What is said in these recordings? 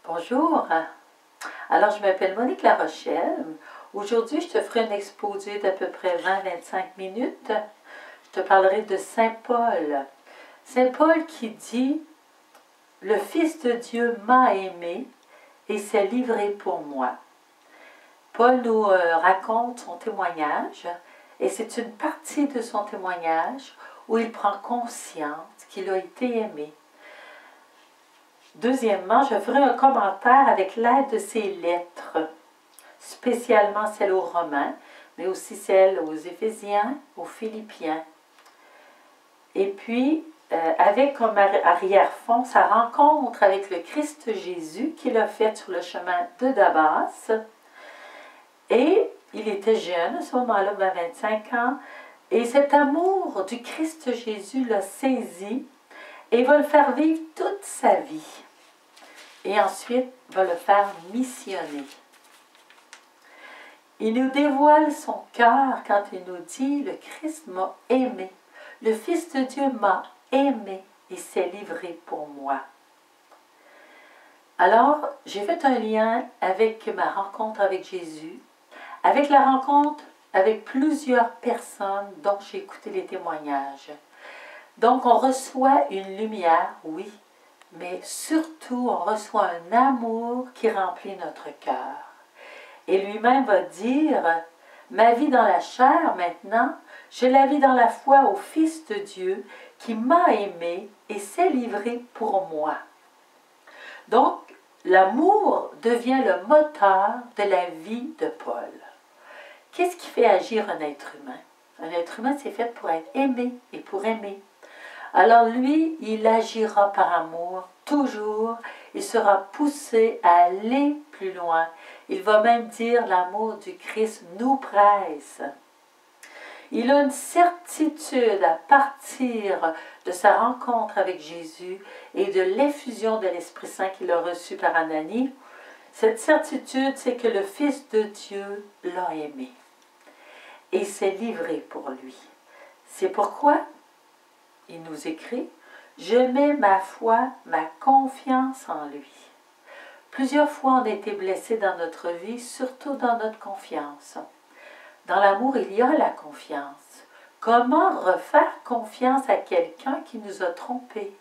Bonjour, alors je m'appelle Monique Larochelle. Aujourd'hui, je te ferai un exposé d'à peu près 20-25 minutes. Je te parlerai de Saint Paul. Saint Paul qui dit « Le Fils de Dieu m'a aimé et s'est livré pour moi ». Paul nous raconte son témoignage et c'est une partie de son témoignage où il prend conscience qu'il a été aimé. Deuxièmement, je ferai un commentaire avec l'aide de ses lettres, spécialement celles aux Romains, mais aussi celles aux Éphésiens, aux Philippiens. Et puis, avec comme arrière-fond sa rencontre avec le Christ Jésus qu'il a faite sur le chemin de Damas. Et il était jeune à ce moment-là, 25 ans, et cet amour du Christ Jésus l'a saisi et va le faire vivre toute sa vie. Et ensuite, va le faire missionner. Il nous dévoile son cœur quand il nous dit « Le Christ m'a aimé, le Fils de Dieu m'a aimé et s'est livré pour moi ». Alors, j'ai fait un lien avec ma rencontre avec Jésus, avec la rencontre avec plusieurs personnes dont j'ai écouté les témoignages. Donc, on reçoit une lumière, oui, mais surtout, on reçoit un amour qui remplit notre cœur. Et lui-même va dire, ma vie dans la chair maintenant, je la vis dans la foi au Fils de Dieu qui m'a aimé et s'est livré pour moi. Donc, l'amour devient le moteur de la vie de Paul. Qu'est-ce qui fait agir un être humain? Un être humain, c'est fait pour être aimé et pour aimer. Alors lui, il agira par amour, toujours, il sera poussé à aller plus loin. Il va même dire l'amour du Christ nous presse. Il a une certitude à partir de sa rencontre avec Jésus et de l'effusion de l'Esprit Saint qu'il a reçu par Ananie. Cette certitude, c'est que le Fils de Dieu l'a aimé et s'est livré pour lui. C'est pourquoi il nous écrit « Je mets ma foi, ma confiance en lui ». Plusieurs fois, on a été blessés dans notre vie, surtout dans notre confiance. Dans l'amour, il y a la confiance. Comment refaire confiance à quelqu'un qui nous a trompés?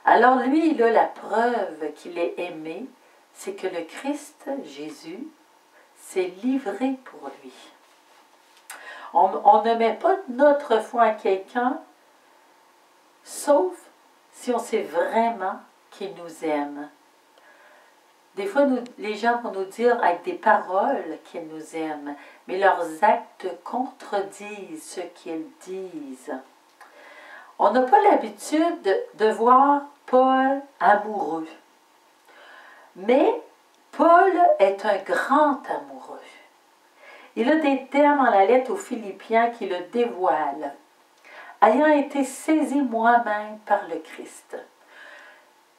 Alors lui, il a la preuve qu'il est aimé, c'est que le Christ, Jésus, s'est livré pour lui. On ne met pas notre foi à quelqu'un sauf si on sait vraiment qu'il nous aime. Des fois, les gens vont nous dire avec des paroles qu'ils nous aiment, mais leurs actes contredisent ce qu'ils disent. On n'a pas l'habitude de voir Paul amoureux. Mais Paul est un grand amoureux. Il a des termes dans la lettre aux Philippiens qui le dévoilent. Ayant été saisi moi-même par le Christ.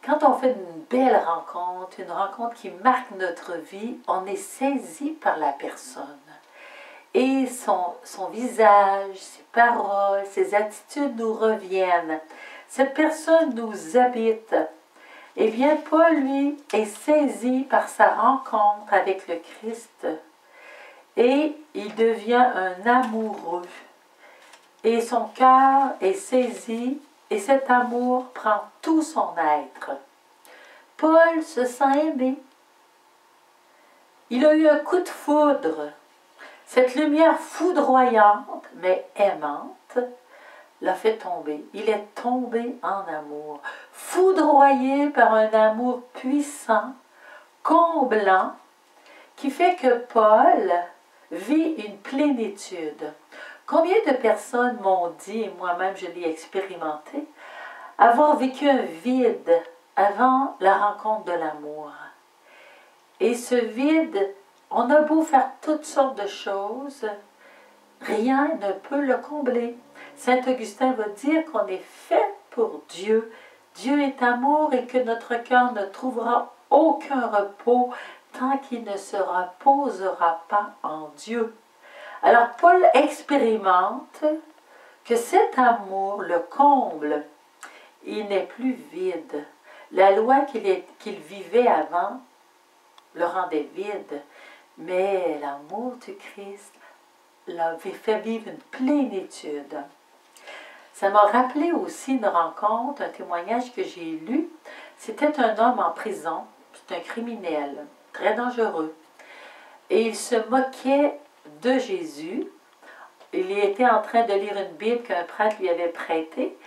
Quand on fait une belle rencontre, une rencontre qui marque notre vie, on est saisi par la personne. Et son visage, ses paroles, ses attitudes nous reviennent. Cette personne nous habite. Eh bien, Paul, lui, est saisi par sa rencontre avec le Christ. Et il devient un amoureux. Et son cœur est saisi, et cet amour prend tout son être. Paul se sent aimé. Il a eu un coup de foudre. Cette lumière foudroyante, mais aimante, l'a fait tomber. Il est tombé en amour, foudroyé par un amour puissant, comblant, qui fait que Paul vit une plénitude. Combien de personnes m'ont dit, et moi-même je l'ai expérimenté, avoir vécu un vide avant la rencontre de l'amour. Et ce vide, on a beau faire toutes sortes de choses, rien ne peut le combler. Saint Augustin va dire qu'on est fait pour Dieu. Dieu est amour et que notre cœur ne trouvera aucun repos tant qu'il ne se reposera pas en Dieu. Alors Paul expérimente que cet amour le comble. Il n'est plus vide. La loi qu'il vivait avant le rendait vide, mais l'amour du Christ l'avait fait vivre une plénitude. Ça m'a rappelé aussi une rencontre, un témoignage que j'ai lu. C'était un homme en prison, c'est un criminel, très dangereux. Et il se moquait de Jésus. Il était en train de lire une Bible qu'un prêtre lui avait prêtée.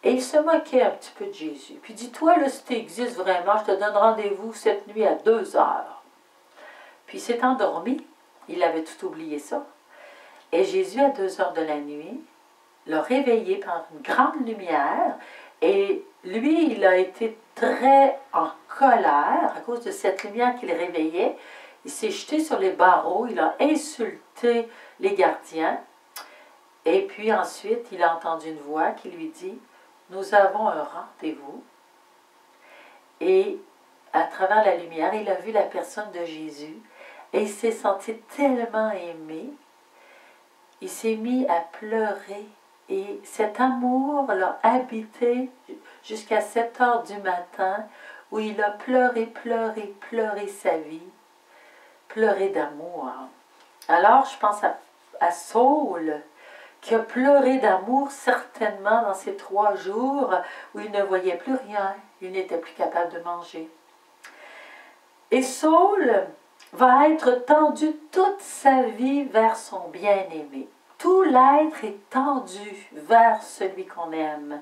Et il se moquait un petit peu de Jésus. Puis dis-toi, là, si tu existes vraiment, je te donne rendez-vous cette nuit à 2 heures. Puis il s'est endormi. Il avait tout oublié ça. Et Jésus, à 2 heures de la nuit, l'a réveillé par une grande lumière. Et lui, il a été très en colère à cause de cette lumière qu'il réveillait. Il s'est jeté sur les barreaux, il a insulté les gardiens. Et puis ensuite, il a entendu une voix qui lui dit « Nous avons un rendez-vous. » Et à travers la lumière, il a vu la personne de Jésus et il s'est senti tellement aimé. Il s'est mis à pleurer et cet amour l'a habité jusqu'à 7 heures du matin où il a pleuré, pleuré, pleuré sa vie, pleuré d'amour. Alors, je pense à Saul, qui a pleuré d'amour certainement dans ces 3 jours où il ne voyait plus rien, il n'était plus capable de manger. Et Saul va être tendu toute sa vie vers son bien-aimé. Tout l'être est tendu vers celui qu'on aime.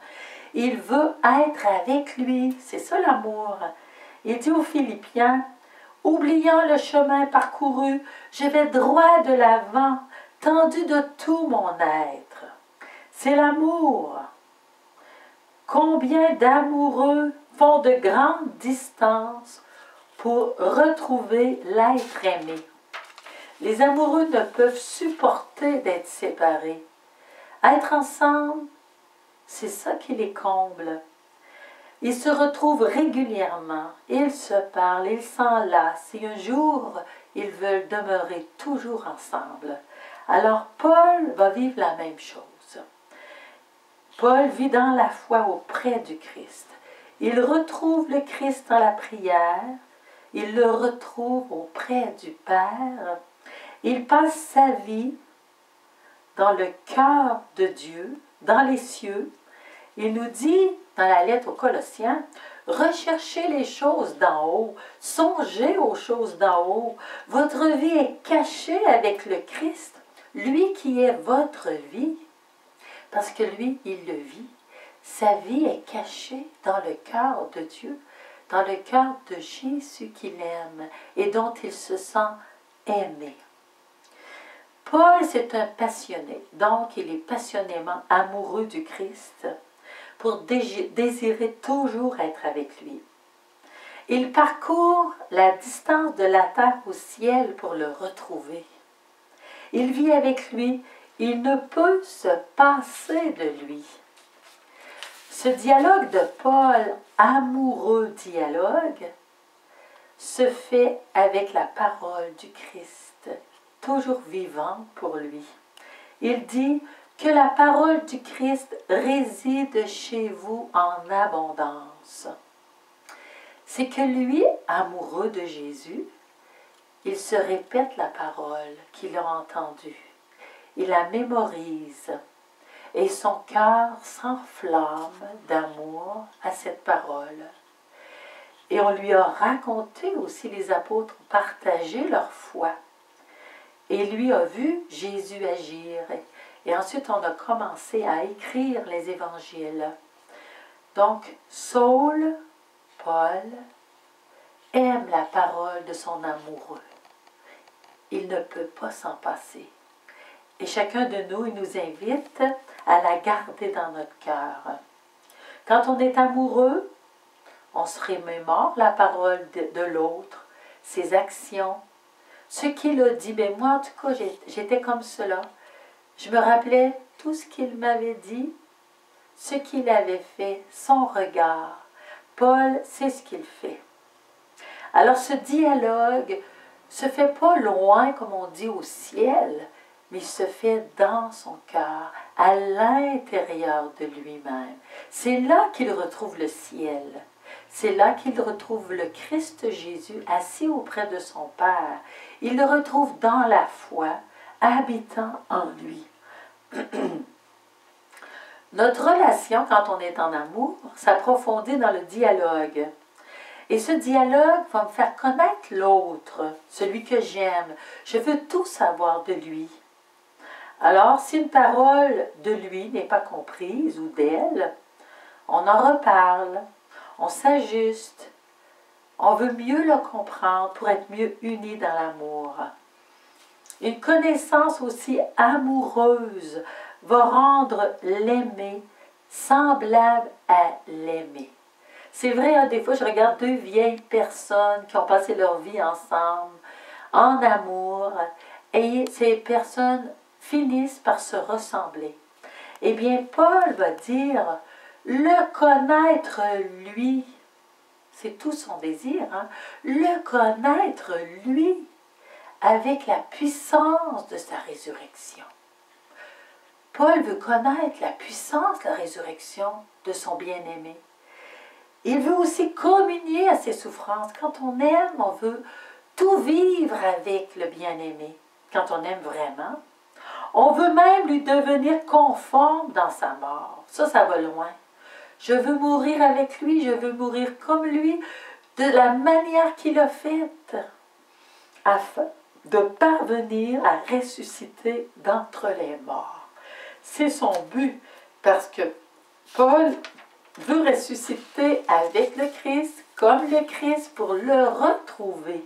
Il veut être avec lui, c'est ça l'amour. Il dit aux Philippiens, « Oubliant le chemin parcouru, je vais droit de l'avant, tendu de tout mon être. » C'est l'amour. Combien d'amoureux font de grandes distances pour retrouver l'être aimé. Les amoureux ne peuvent supporter d'être séparés. Être ensemble, c'est ça qui les comble. Ils se retrouvent régulièrement, ils se parlent, ils s'enlacent, et un jour, ils veulent demeurer toujours ensemble. Alors Paul va vivre la même chose. Paul vit dans la foi auprès du Christ. Il retrouve le Christ dans la prière, il le retrouve auprès du Père. Il passe sa vie dans le cœur de Dieu, dans les cieux. Il nous dit dans la lettre aux Colossiens, « Recherchez les choses d'en haut, songez aux choses d'en haut. Votre vie est cachée avec le Christ, lui qui est votre vie. » Parce que lui, il le vit. Sa vie est cachée dans le cœur de Dieu, dans le cœur de Jésus qu'il aime et dont il se sent aimé. Paul, c'est un passionné, donc il est passionnément amoureux du Christ pour désirer toujours être avec lui. Il parcourt la distance de la terre au ciel pour le retrouver. Il vit avec lui, il ne peut se passer de lui. Ce dialogue de Paul, amoureux dialogue, se fait avec la parole du Christ, toujours vivante pour lui. Il dit que la parole du Christ réside chez vous en abondance. C'est que lui, amoureux de Jésus, il se répète la parole qu'il a entendue. Il la mémorise et son cœur s'enflamme d'amour à cette parole. Et on lui a raconté aussi, les apôtres ont partagé leur foi. Et lui a vu Jésus agir. Et ensuite, on a commencé à écrire les évangiles. Donc, Saul, Paul, aime la parole de son amoureux. Il ne peut pas s'en passer. Et chacun de nous, il nous invite à la garder dans notre cœur. Quand on est amoureux, on se remémore la parole de l'autre, ses actions, ce qu'il a dit. Mais moi, en tout cas, j'étais comme cela. Je me rappelais tout ce qu'il m'avait dit, ce qu'il avait fait, son regard. Paul, c'est ce qu'il fait. Alors ce dialogue se fait pas loin, comme on dit, au ciel, mais il se fait dans son cœur, à l'intérieur de lui-même. C'est là qu'il retrouve le ciel. C'est là qu'il retrouve le Christ Jésus assis auprès de son Père. Il le retrouve dans la foi, habitant en lui. Notre relation, quand on est en amour, s'approfondit dans le dialogue. Et ce dialogue va me faire connaître l'autre, celui que j'aime. Je veux tout savoir de lui. Alors, si une parole de lui n'est pas comprise ou d'elle, on en reparle, on s'ajuste, on veut mieux le comprendre pour être mieux unis dans l'amour. Une connaissance aussi amoureuse va rendre l'aimé semblable à l'aimer. C'est vrai, hein, des fois, je regarde deux vieilles personnes qui ont passé leur vie ensemble, en amour, et ces personnes finissent par se ressembler. Eh bien, Paul va dire, le connaître lui, c'est tout son désir, hein, le connaître lui, avec la puissance de sa résurrection. Paul veut connaître la puissance de la résurrection de son bien-aimé. Il veut aussi communier à ses souffrances. Quand on aime, on veut tout vivre avec le bien-aimé. Quand on aime vraiment, on veut même lui devenir conforme dans sa mort. Ça va loin. Je veux mourir avec lui, je veux mourir comme lui, de la manière qu'il a faite, afin de parvenir à ressusciter d'entre les morts. C'est son but, parce que Paul veut ressusciter avec le Christ, comme le Christ, pour le retrouver.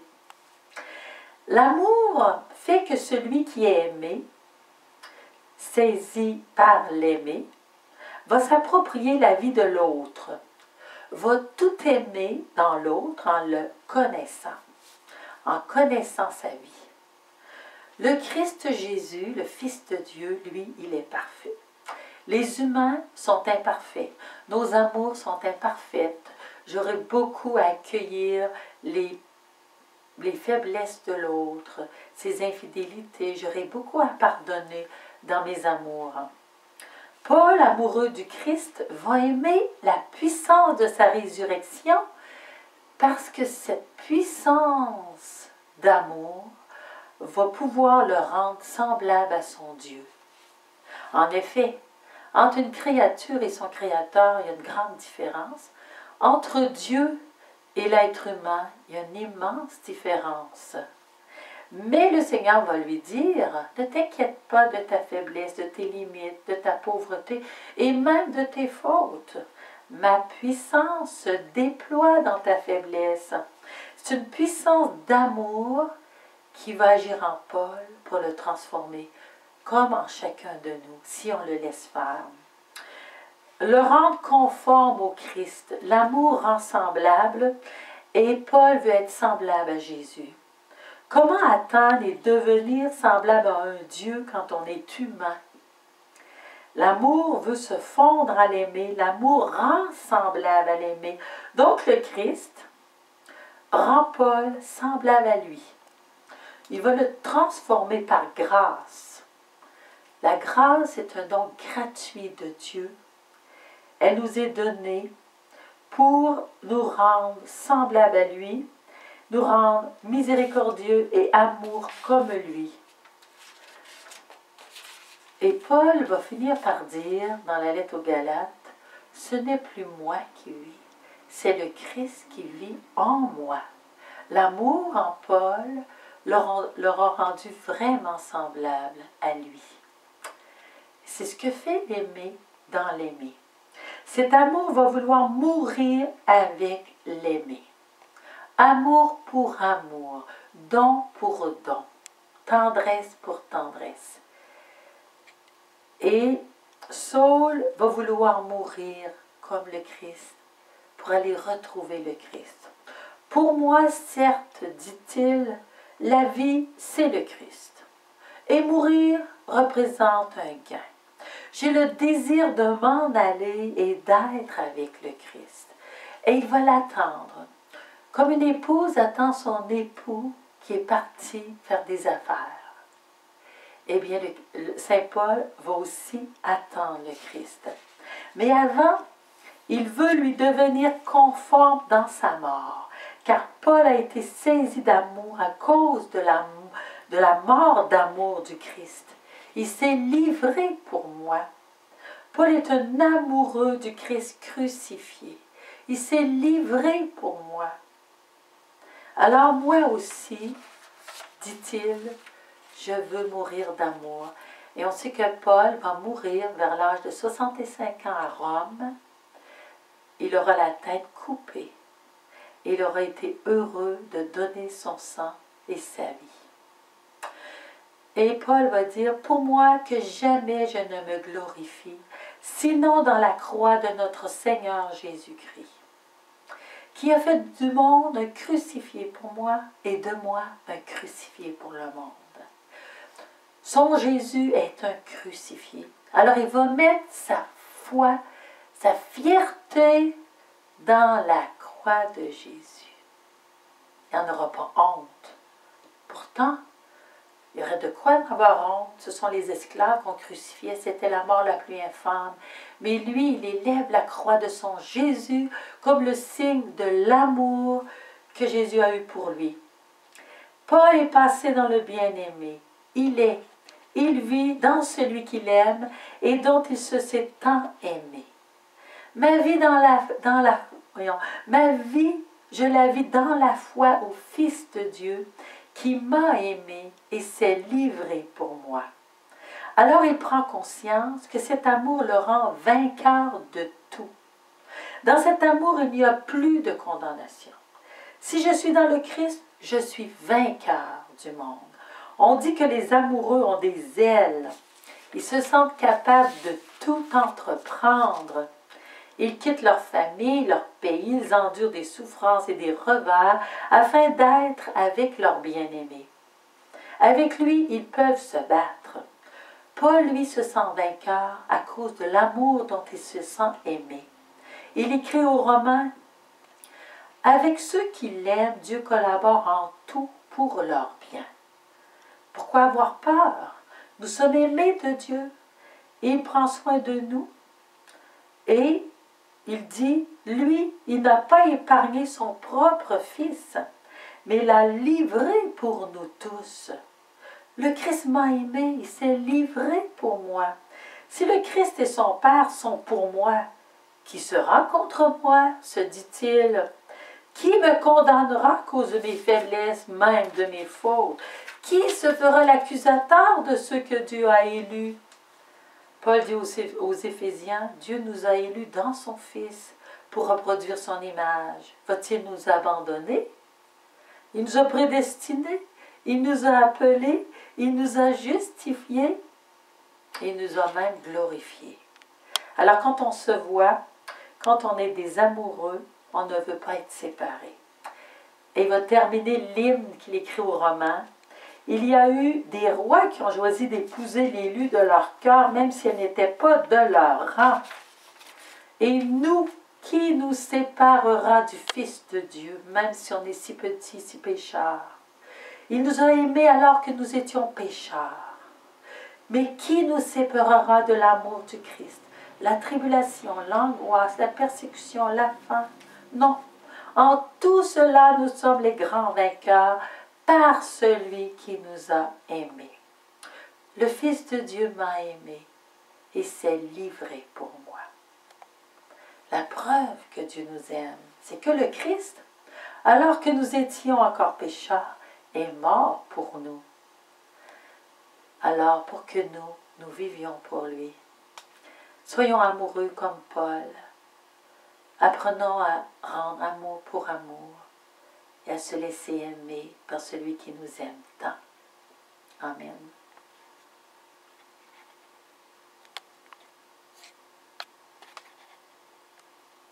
L'amour fait que celui qui est aimé, saisi par l'aimer, va s'approprier la vie de l'autre, va tout aimer dans l'autre en le connaissant sa vie. Le Christ Jésus, le Fils de Dieu, lui, il est parfait. Les humains sont imparfaits, nos amours sont imparfaites. J'aurais beaucoup à accueillir les faiblesses de l'autre, ses infidélités. J'aurais beaucoup à pardonner dans mes amours. Paul, amoureux du Christ, va aimer la puissance de sa résurrection parce que cette puissance d'amour va pouvoir le rendre semblable à son Dieu. En effet, entre une créature et son Créateur, il y a une grande différence. Entre Dieu et l'être humain, il y a une immense différence. Mais le Seigneur va lui dire, ne t'inquiète pas de ta faiblesse, de tes limites, de ta pauvreté et même de tes fautes. Ma puissance se déploie dans ta faiblesse. C'est une puissance d'amour qui va agir en Paul pour le transformer, comme en chacun de nous, si on le laisse faire. Le rendre conforme au Christ, l'amour rend semblable, et Paul veut être semblable à Jésus. Comment atteindre et devenir semblable à un Dieu quand on est humain? L'amour veut se fondre à l'aimer, l'amour rend semblable à l'aimer. Donc le Christ rend Paul semblable à lui. Il va le transformer par grâce. La grâce est un don gratuit de Dieu. Elle nous est donnée pour nous rendre semblables à lui, nous rendre miséricordieux et amour comme lui. Et Paul va finir par dire dans la lettre aux Galates, « Ce n'est plus moi qui vis, c'est le Christ qui vit en moi. » L'amour en Paul l'aura rendu vraiment semblable à lui. C'est ce que fait l'aimer dans l'aimer. Cet amour va vouloir mourir avec l'aimer. Amour pour amour, don pour don, tendresse pour tendresse. Et Saul va vouloir mourir comme le Christ pour aller retrouver le Christ. Pour moi, certes, dit-il, la vie, c'est le Christ. Et mourir représente un gain. J'ai le désir de m'en aller et d'être avec le Christ. Et il va l'attendre. Comme une épouse attend son époux qui est parti faire des affaires. Eh bien, Saint Paul va aussi attendre le Christ. Mais avant, Il veut lui devenir conforme dans sa mort, car Paul a été saisi d'amour à cause de la mort d'amour du Christ. Il s'est livré pour moi. Paul est un amoureux du Christ crucifié. Il s'est livré pour moi. Alors moi aussi, dit-il, je veux mourir d'amour. Et on sait que Paul va mourir vers l'âge de 65 ans à Rome. Il aura la tête coupée. Il aura été heureux de donner son sang et sa vie. Et Paul va dire, pour moi que jamais je ne me glorifie, sinon dans la croix de notre Seigneur Jésus-Christ, qui a fait du monde un crucifié pour moi et de moi un crucifié pour le monde. Son Jésus est un crucifié. Alors il va mettre sa foi, sa fierté dans la croix de Jésus. Il n'y en aura pas honte. Pourtant, il y aurait de quoi avoir honte. Ce sont les esclaves qu'on crucifiait, c'était la mort la plus infâme. Mais lui, il élève la croix de son Jésus comme le signe de l'amour que Jésus a eu pour lui. Paul est passé dans le bien-aimé. Il vit dans celui qu'il aime et dont il se sait tant aimé. Ma vie je la vis dans la foi au Fils de Dieu qui m'a aimé et s'est livré pour moi. Alors il prend conscience que cet amour le rend vainqueur de tout. Dans cet amour, il n'y a plus de condamnation. Si je suis dans le Christ, je suis vainqueur du monde. On dit que les amoureux ont des ailes. Ils se sentent capables de tout entreprendre. Ils quittent leur famille, leur pays, ils endurent des souffrances et des revers afin d'être avec leur bien-aimé. Avec lui, ils peuvent se battre. Paul, lui, se sent vainqueur à cause de l'amour dont il se sent aimé. Il écrit aux Romains, « Avec ceux qui l'aiment, Dieu collabore en tout pour leur bien. » Pourquoi avoir peur? Nous sommes aimés de Dieu. Il prend soin de nous. Et il dit, lui, il n'a pas épargné son propre Fils, mais l'a livré pour nous tous. Le Christ m'a aimé, il s'est livré pour moi. Si le Christ et son Père sont pour moi, qui sera contre moi, se dit-il? Qui me condamnera à cause de mes faiblesses, même de mes fautes? Qui se fera l'accusateur de ceux que Dieu a élus? Paul dit aux Éphésiens, Dieu nous a élus dans son Fils pour reproduire son image. Va-t-il nous abandonner? Il nous a prédestinés, il nous a appelés, il nous a justifiés, il nous a même glorifiés. Alors quand on se voit, quand on est des amoureux, on ne veut pas être séparés. Et il va terminer l'hymne qu'il écrit aux Romains. Il y a eu des rois qui ont choisi d'épouser l'élu de leur cœur, même si elle n'était pas de leur rang. Et nous, qui nous séparera du Fils de Dieu, même si on est si petit, si pécheur? Il nous a aimés alors que nous étions pécheurs. Mais qui nous séparera de l'amour du Christ? La tribulation, l'angoisse, la persécution, la faim? Non. En tout cela, nous sommes les grands vainqueurs par celui qui nous a aimés. Le Fils de Dieu m'a aimé et s'est livré pour moi. La preuve que Dieu nous aime, c'est que le Christ, alors que nous étions encore pécheurs, est mort pour nous. Alors pour que nous vivions pour lui. Soyons amoureux comme Paul. Apprenons à rendre amour pour amour et à se laisser aimer par celui qui nous aime tant. Amen.